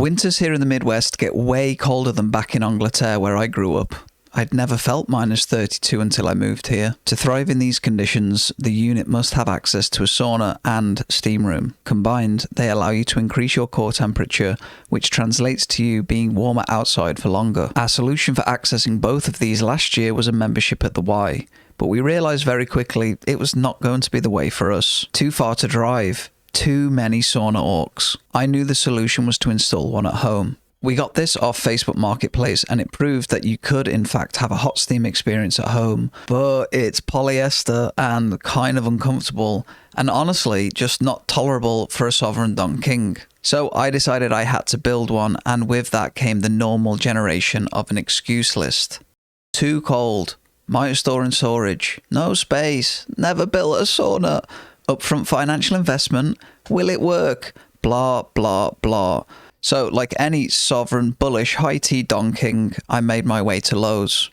Winters here in the Midwest get way colder than back in Angleterre where I grew up. I'd never felt minus 32 until I moved here. To thrive in these conditions, the unit must have access to a sauna and steam room. Combined, they allow you to increase your core temperature, which translates to you being warmer outside for longer. Our solution for accessing both of these last year was a membership at the Y, but we realised very quickly it was not going to be the way for us. Too far to drive, too many sauna orcs. I knew the solution was to install one at home. We got this off Facebook Marketplace and it proved that you could in fact have a hot steam experience at home, but it's polyester and kind of uncomfortable and honestly just not tolerable for a Sovereign Don King. So I decided I had to build one, and with that came the normal generation of an excuse list. Too cold, might store in storage, no space, never built a sauna, upfront financial investment, will it work, blah blah blah. So, like any sovereign, bullish, high-tea Don King, I made my way to Lowe's.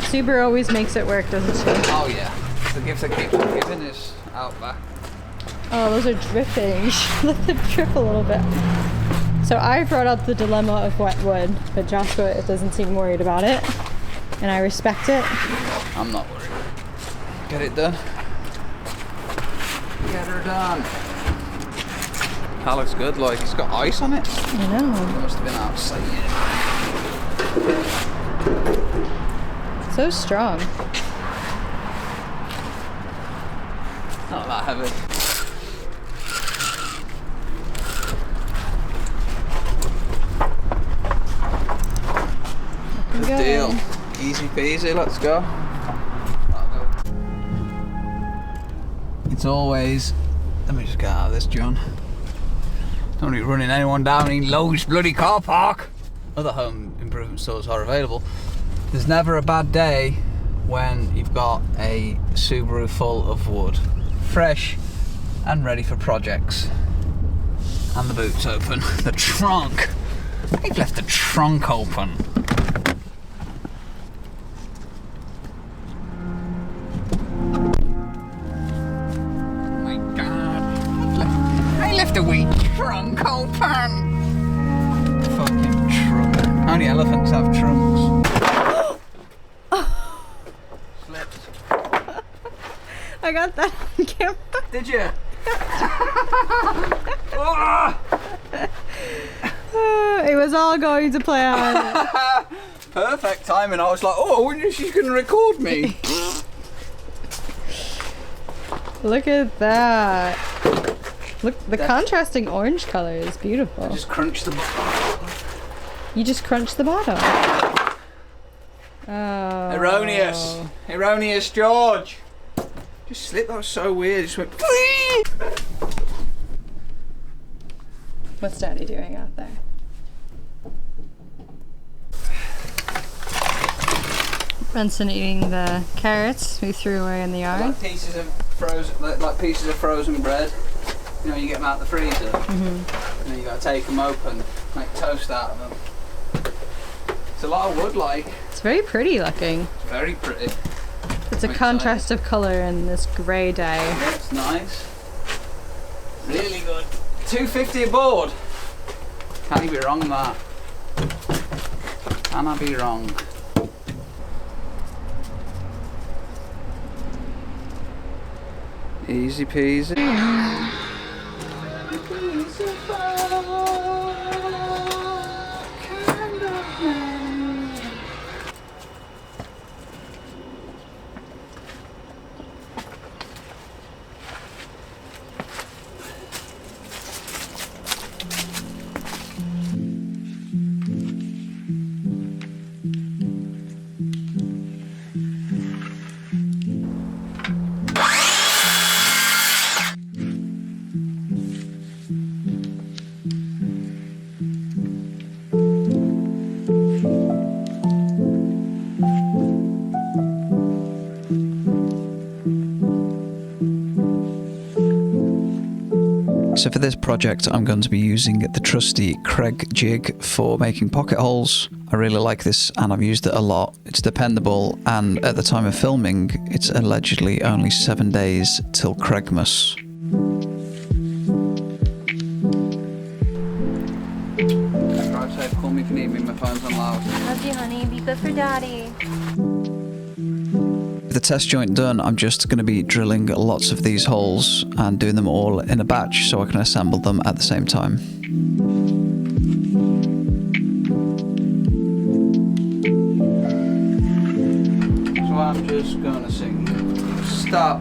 Subaru always makes it work, doesn't she? Oh yeah, the gift that keeps on giving is out back. Oh, those are dripping. Let them drip a little bit. So I brought up the dilemma of wet wood, but Joshua doesn't seem worried about it, and I respect it. I'm not worried. Get it done. Get her done. That looks good, like it's got ice on it. I know. It must have been outside. So strong. Not that heavy. Good deal. Easy peasy, let's go. It's always... Let me just get out of this, John. Don't be running anyone down in Lowe's bloody car park. Other home improvement stores are available. There's never a bad day when you've got a Subaru full of wood, fresh and ready for projects. And the boot's open. The trunk. They've left the trunk open. Oh my god. I left the wee trunk open. Fucking trunk. Only elephants have trunks. I got that on camera. Did you? It was all going to plan. Perfect timing. I was like, oh, I wonder if she's going to record me. Look at that. Look, the contrasting orange color is beautiful. I just crunched the bottom. You just crunched the bottom. Oh. Erroneous. Erroneous, George. Just slipped. That was so weird. It just went. What's Daddy doing out there? Benson eating the carrots we threw away in the yard. Like pieces of frozen bread. You know, you get them out the freezer, and then you got to take them open, make toast out of them. It's a lot of wood, like. It's very pretty looking. It's very pretty. It's a contrast of colour in this grey day. Yeah, it's nice. Really good. $2.50 a board. Can't you be wrong on that? Can I be wrong? Easy peasy. So for this project, I'm going to be using the trusty Craig jig for making pocket holes. I really like this and I've used it a lot. It's dependable, and at the time of filming, it's allegedly only 7 days till Craigmas. Drive safe, call me if you need me, my phone's on loud. Love you, honey. Be good for daddy. With the test joint done, I'm just going to be drilling lots of these holes and doing them all in a batch so I can assemble them at the same time. So I'm just going to sing stop,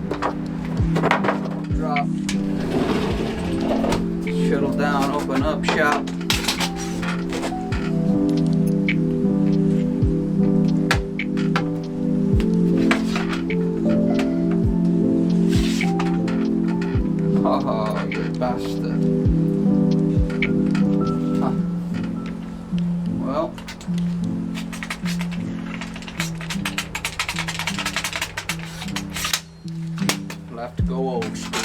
drop, shuttle down, up and up, sharp. Oh, you bastard. Huh. Well. We'll have to go old school.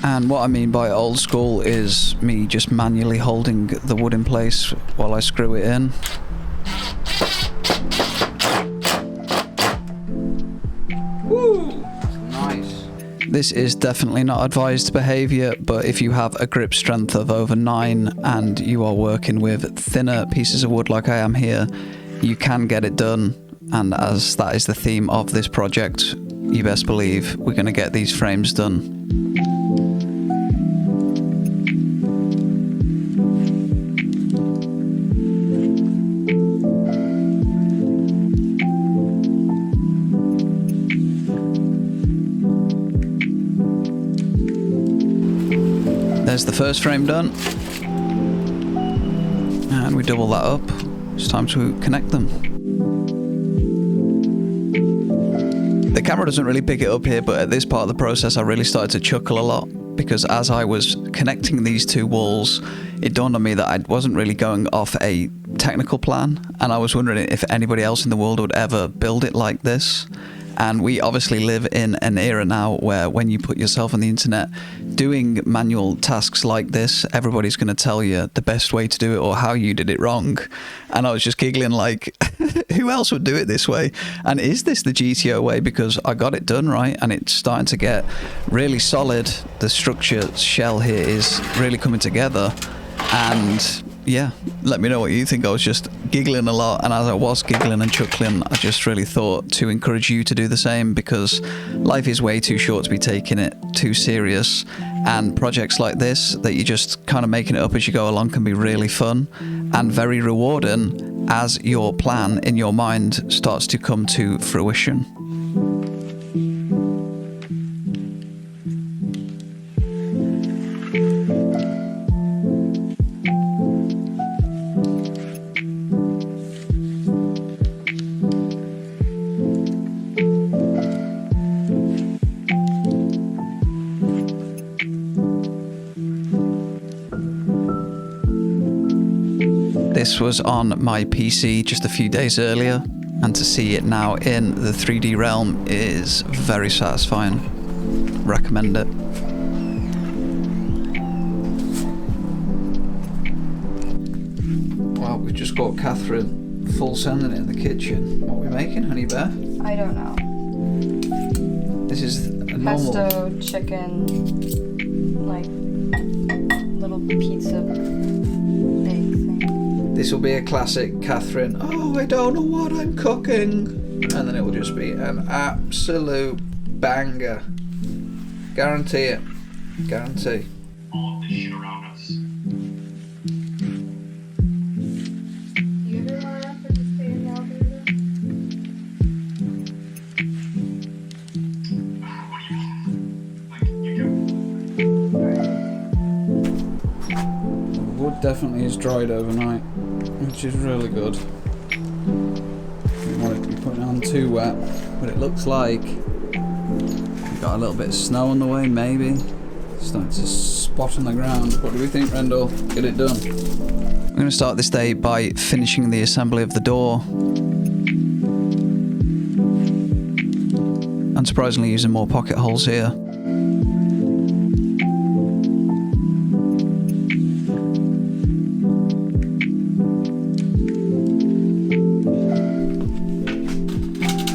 And what I mean by old school is me just manually holding the wood in place while I screw it in. Woo! Nice. This is definitely not advised behaviour, but if you have a grip strength of over 9 and you are working with thinner pieces of wood like I am here, you can get it done. And as that is the theme of this project, you best believe we're going to get these frames done. There's the first frame done, and we double that up. It's time to connect them. The camera doesn't really pick it up here, but at this part of the process I really started to chuckle a lot, because as I was connecting these two walls, it dawned on me that I wasn't really going off a technical plan, and I was wondering if anybody else in the world would ever build it like this. And we obviously live in an era now where when you put yourself on the internet doing manual tasks like this, everybody's going to tell you the best way to do it or how you did it wrong. And I was just giggling like, who else would do it this way? And is this the GTO way? Because I got it done right and it's starting to get really solid. The structure shell here is really coming together. And yeah, let me know what you think. I was just giggling a lot, and as I was giggling and chuckling, I just really thought to encourage you to do the same, because life is way too short to be taking it too serious, and projects like this that you're just kind of making it up as you go along can be really fun and very rewarding as your plan in your mind starts to come to fruition. This was on my PC just a few days earlier, and to see it now in the 3D realm is very satisfying. Recommend it. Well, we've just got Catherine full sending it in the kitchen. What are we making, honey bear? I don't know. This is a normal Pesto, chicken, like little pizza egg thing. This will be a classic Catherine, oh, I don't know what I'm cooking. And then it will just be an absolute banger. Guarantee it. Guarantee. All of this shit around us. You ever want to participate in the algorithm? What do you mean? Like, you do? Wood definitely is dried overnight, which is really good. Don't want it to be putting it on too wet, but it looks like we've got a little bit of snow on the way, maybe. Starting to spot on the ground. What do we think, Rendell? Get it done. I'm going to start this day by finishing the assembly of the door. Unsurprisingly, using more pocket holes here.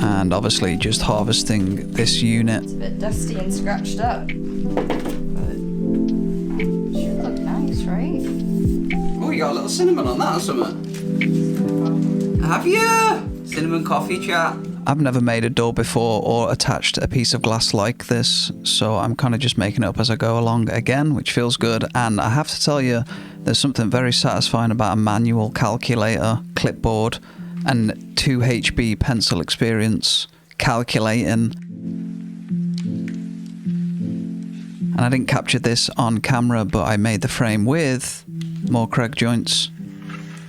And obviously just harvesting this unit. It's a bit dusty and scratched up. But should look nice, right? Oh, you got a little cinnamon on that or something? Have you? Cinnamon coffee chat. I've never made a door before or attached a piece of glass like this, so I'm kind of just making it up as I go along again, which feels good. And I have to tell you, there's something very satisfying about a manual calculator, clipboard, and 2HB pencil experience calculating. And I didn't capture this on camera, but I made the frame with more Craig joints.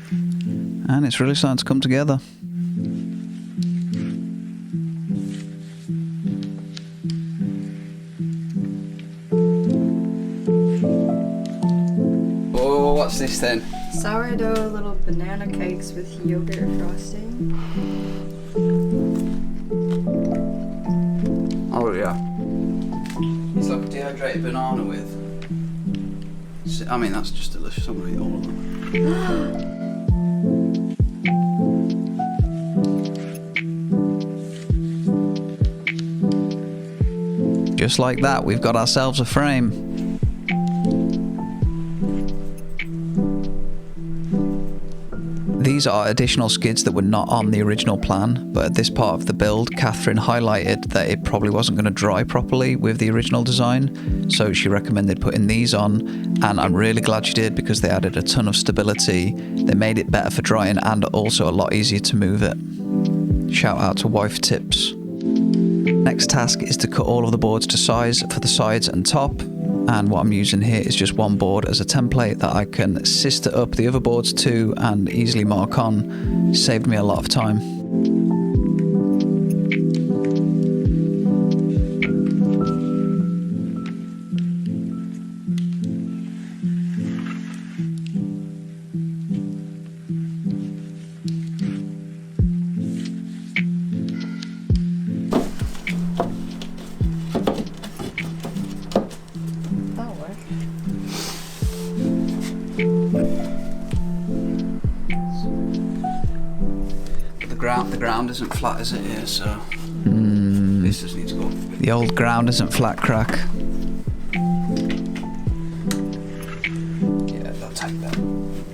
And it's really starting to come together. Oh, what's this then? Sourdough little banana cakes with yogurt frosting. Oh yeah. It's like a dehydrated banana with... I mean, that's just delicious. I'm going to eat all of them. Just like that, we've got ourselves a frame. These are additional skids that were not on the original plan, but at this part of the build, Catherine highlighted that it probably wasn't going to dry properly with the original design, so she recommended putting these on, and I'm really glad she did because they added a ton of stability. They made it better for drying and also a lot easier to move it. Shout out to Wife Tips. Next task is to cut all of the boards to size for the sides and top. And what I'm using here is just one board as a template that I can sister up the other boards to and easily mark on. Saved me a lot of time. The ground isn't flat, is it here? So this just needs to go. The old ground isn't flat, crack. Yeah, they'll take that.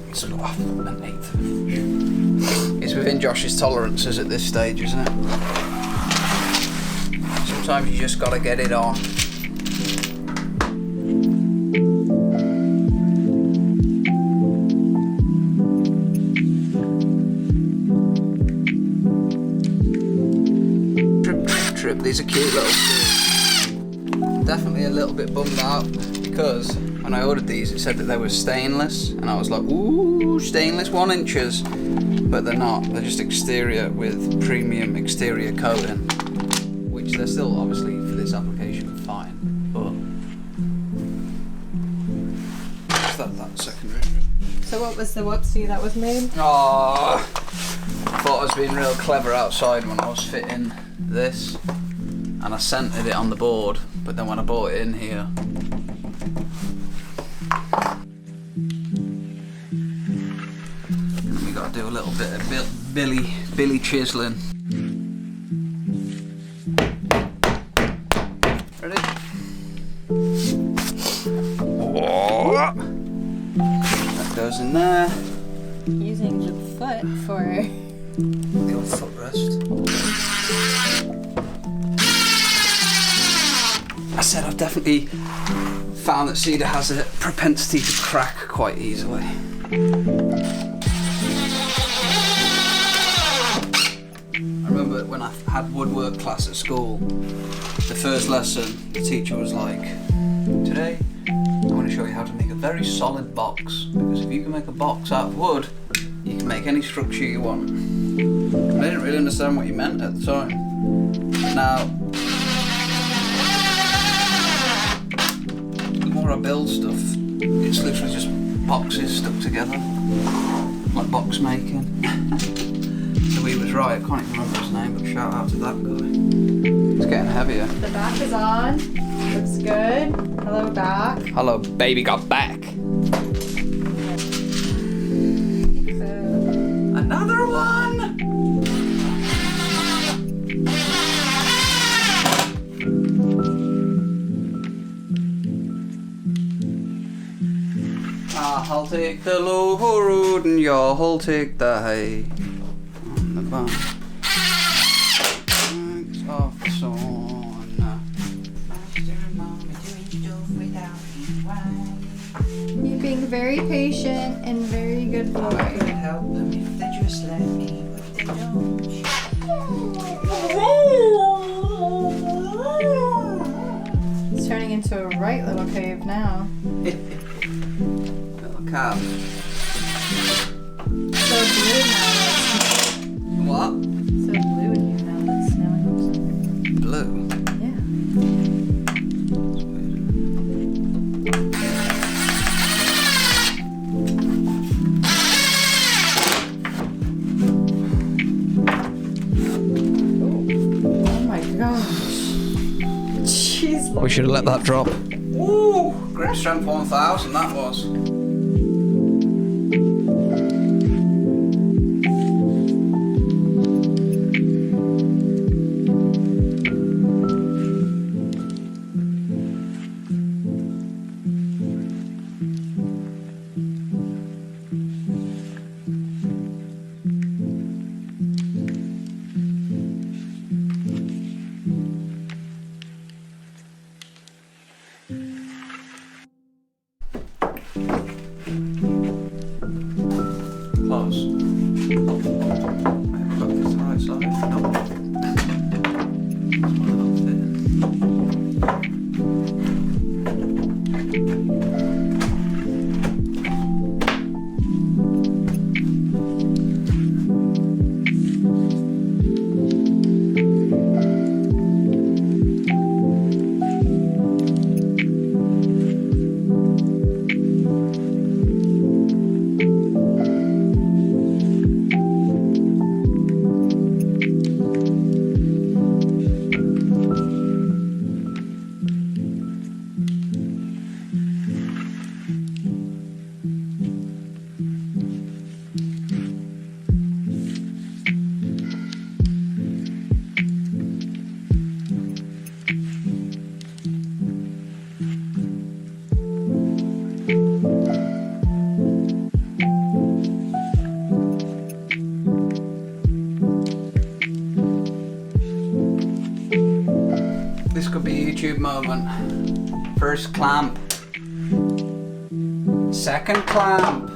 It's an eighth of an inch. It's within Josh's tolerances at this stage, isn't it? Sometimes you just gotta get it on. These are cute little shoes. Definitely a little bit bummed out because when I ordered these it said that they were stainless and I was like, ooh, stainless 1 inches, but they're not. They're just exterior with premium exterior coating, which they're still obviously for this application fine, but that's secondary. So what was the whoopsie that was made? Oh, I thought I was being real clever outside when I was fitting this. And I centered it on the board, but then when I brought it in here, we got to do a little bit of Billy chiseling. Ready? Whoa. That goes in there. Using the foot for the old footrest. I said I've definitely found that cedar has a propensity to crack quite easily. I remember when I had woodwork class at school, the first lesson, the teacher was like, today I want to show you how to make a very solid box, because if you can make a box out of wood, you can make any structure you want. And I didn't really understand what he meant at the time. But now, the more I build stuff, it's literally just boxes stuck together, like box making. So he was right, I can't even remember his name, but shout out to that guy. It's getting heavier. The back is on, looks good. Hello back. Hello baby, got back. Another one! I'll take the low road and you'll take the high. On the bank of the sauna. Master and Mama doing stuff without me. Why? You're being very patient and very good I boy. could help them if they just let me, but if they don't. It's turning into a right little cave now. Little calf. So blue now. What? So blue in here now that it's snowing. Blue. Yeah. Oh my gosh. Jeez. We should have let that Louise. drop. Ooh, grip strength 1000, that was. Close. Maybe look to the right side. Nope. That's one of them fitting. This could be a YouTube moment. First clamp. Second clamp.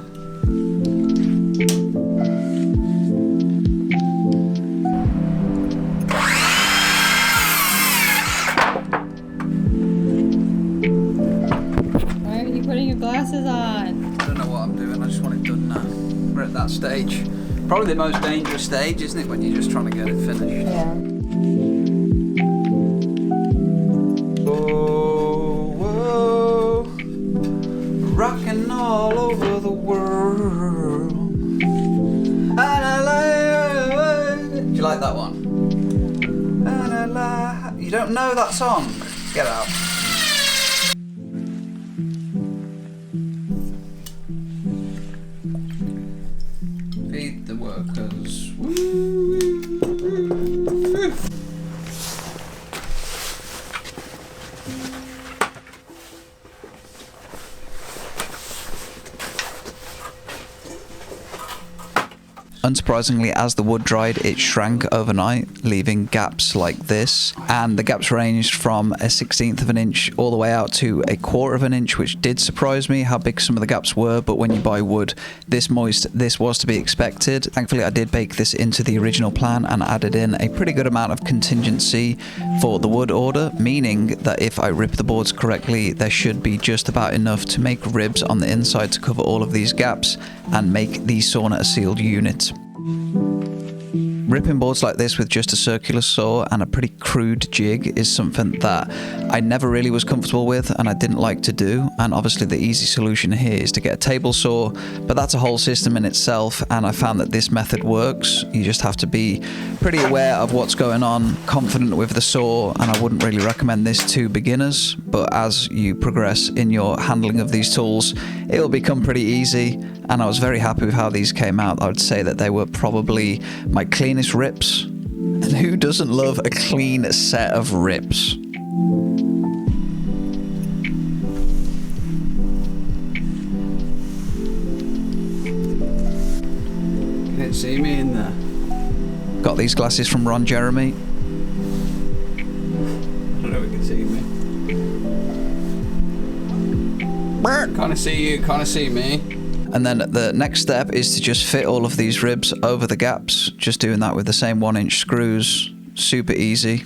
Why aren't you putting your glasses on? I don't know what I'm doing, I just want it done now. We're at that stage. Probably the most dangerous stage, isn't it, when you're just trying to get it finished? Yeah. Whoa, rocking all over the world. And I like. Do you like that one? And I like. You don't know that song? Get out. Feed the workers. Woo. Unsurprisingly, as the wood dried, it shrank overnight, leaving gaps like this. And the gaps ranged from a 1/16 of an inch all the way out to a 1/4 of an inch, which did surprise me how big some of the gaps were. But when you buy wood this moist, this was to be expected. Thankfully, I did bake this into the original plan and added in a pretty good amount of contingency for the wood order, meaning that if I rip the boards correctly, there should be just about enough to make ribs on the inside to cover all of these gaps and make the sauna a sealed unit. Ripping boards like this with just a circular saw and a pretty crude jig is something that I never really was comfortable with and I didn't like to do, and obviously the easy solution here is to get a table saw, but that's a whole system in itself, and I found that this method works. You just have to be pretty aware of what's going on, confident with the saw, and I wouldn't really recommend this to beginners, but as you progress in your handling of these tools, it will become pretty easy, and I was very happy with how these came out. I would say that they were probably my cleanest rips, and who doesn't love a clean set of rips? you see me in there? Got these glasses from Ron Jeremy. I don't know if you can see me. Can't see you, can't see me. And then the next step is to just fit all of these ribs over the gaps. Just doing that with the same 1-inch screws. Super easy.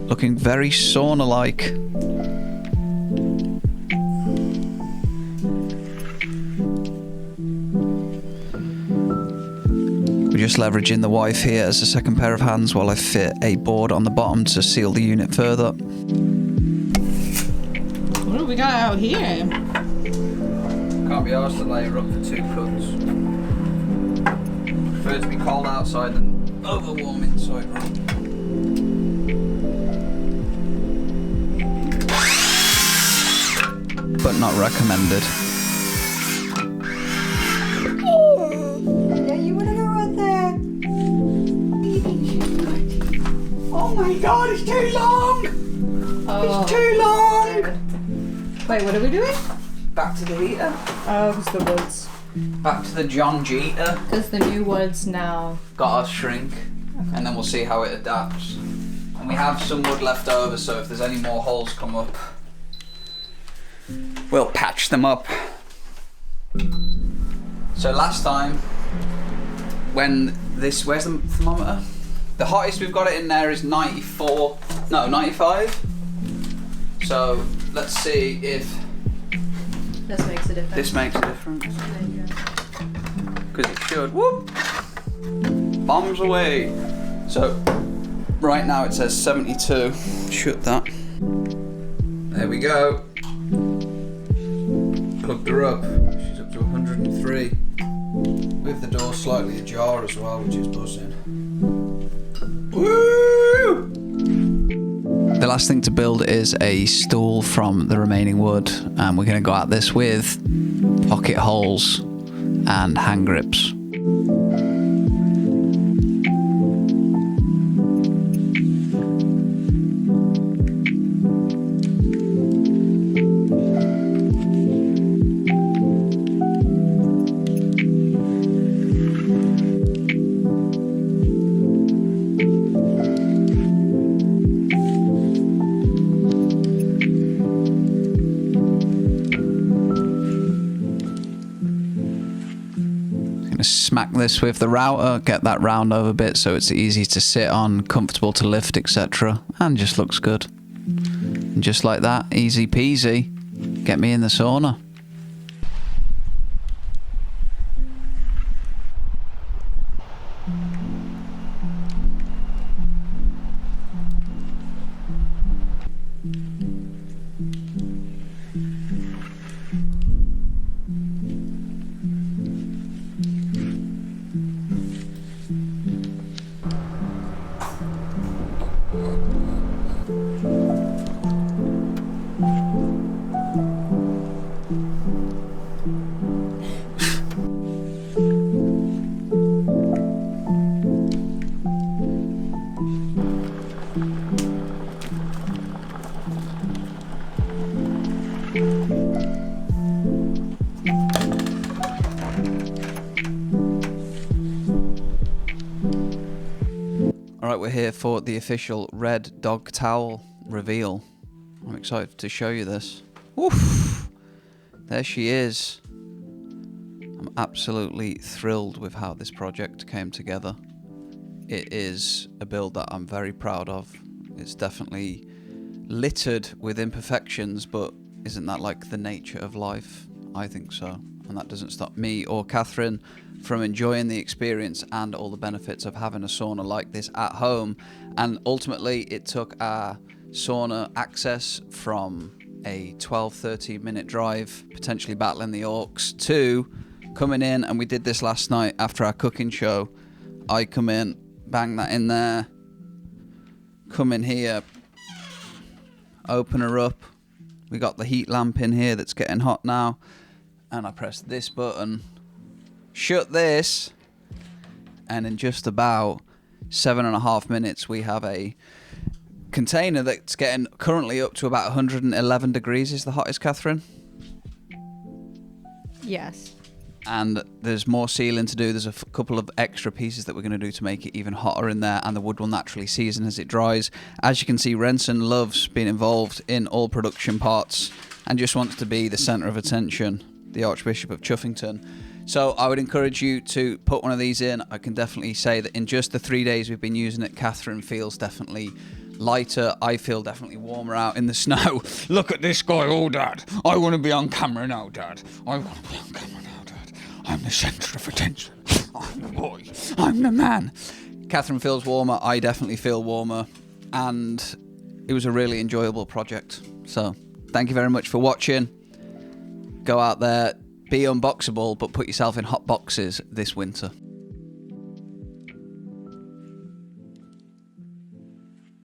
Looking very sauna-like. We're just leveraging the wife here as a second pair of hands while I fit a board on the bottom to seal the unit further. What do we got out here? Can't be arsed to lay her up for 2 cuts. Prefer to be cold outside than over warm inside, right? But not recommended. Yeah, you wanna go out there? Oh my god, it's too long! Oh. It's too long! Wait, what are we doing? Back to the heater. Oh, it's the woods. Back to the John Jeter. Because the new woods now. Got to shrink, and then we'll see how it adapts. And we have some wood left over, so if there's any more holes come up, we'll patch them up. So last time, when this, where's the thermometer? The hottest we've got it in there is 95. So let's see if This makes a difference. this makes a difference. Because it should. Whoop! Bombs away. So right now it says 72. Shut that. There we go. Plugged her up. She's up to 103. With the door slightly ajar as well, which is buzzing. Woo! The last thing to build is a stool from the remaining wood, and we're going to go at this with pocket holes and hand grips. Smack this with the router, get that round over bit so it's easy to sit on, comfortable to lift, etc. And just looks good. And just like that, easy peasy, get me in the sauna. Alright, we're here for the official red dog towel reveal. I'm excited to show you this. Oof! There she is. I'm absolutely thrilled with how this project came together. It is a build that I'm very proud of. It's definitely littered with imperfections, but isn't that like the nature of life? I think so. And that doesn't stop me or Catherine from enjoying the experience and all the benefits of having a sauna like this at home. And ultimately it took our sauna access from a 12-13 minute drive, potentially battling the orcs, to coming in, and we did this last night after our cooking show. I come in, bang that in there, come in here, open her up, We got the heat lamp in here that's getting hot now. And I press this button, shut this, and in just about 7.5 minutes we have a container that's getting currently up to about 111 degrees is the hottest, Catherine. Yes. And there's more sealing to do. There's a couple of extra pieces that we're going to do to make it even hotter in there, and the wood will naturally season as it dries. As you can see, Renson loves being involved in all production parts and just wants to be the centre of attention, the Archbishop of Chuffington. So I would encourage you to put one of these in. I can definitely say that in just the 3 days we've been using it, Catherine feels definitely lighter. I feel definitely warmer out in the snow. Look at this guy. Oh, Dad, I want to be on camera now, Dad. I want to be on camera now, Dad. I'm the centre of attention. I'm the boy. I'm the man. Catherine feels warmer. I definitely feel warmer. And it was a really enjoyable project. So thank you very much for watching. Go out there, be unboxable, but put yourself in hot boxes this winter.